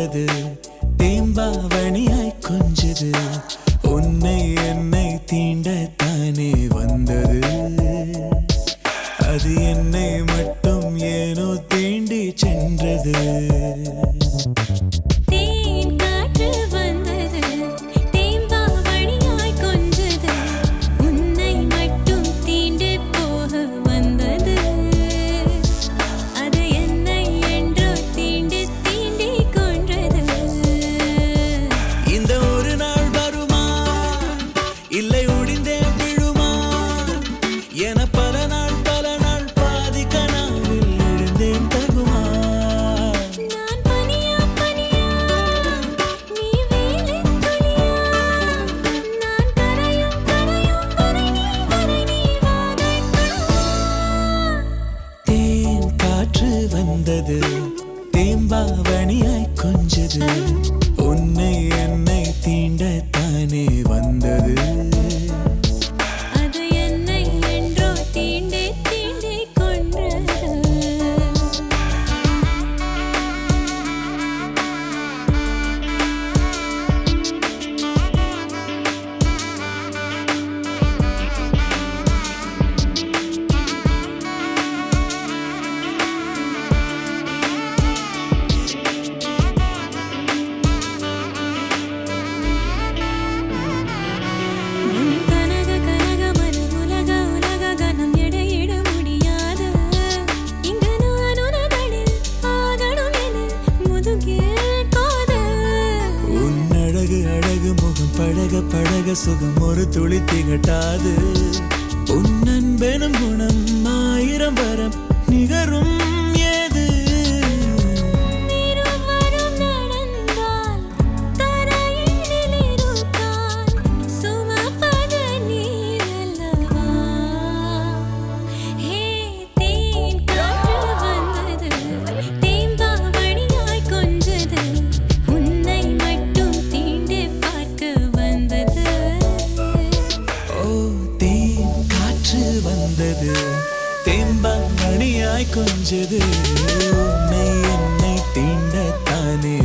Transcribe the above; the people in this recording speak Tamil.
வந்தது தேம்பாவணியாய் கொஞ்சது உன்னை என்னை தீண்டத்தானே வந்தது அது என்னை மட்டும் ஏனோ தீண்டி சென்றது இல்லை ஒடிந்தே விழுமா என பல நாள் பாதி கனாவில் எழுந்தேன் தகுமா நான் பனியா நீ வேலின் துளியா நான் கரையும் வரை நீ வாதைக்கா தேன் காற்று வந்தது தேம்பாவணியாய் கொஞ்சது உன்னை என்னை தீண்டத்தானே வந்தது பழக பழக சுகம் ஒரு துளி திகட்டாது உன் அன்பெனும் குணம் ஆயிரம் வரம் நிகரும் ஏது வந்தது தேம்பாவணியாய் கொஞ்சது உன்னை என்னை தீண்டத்தானே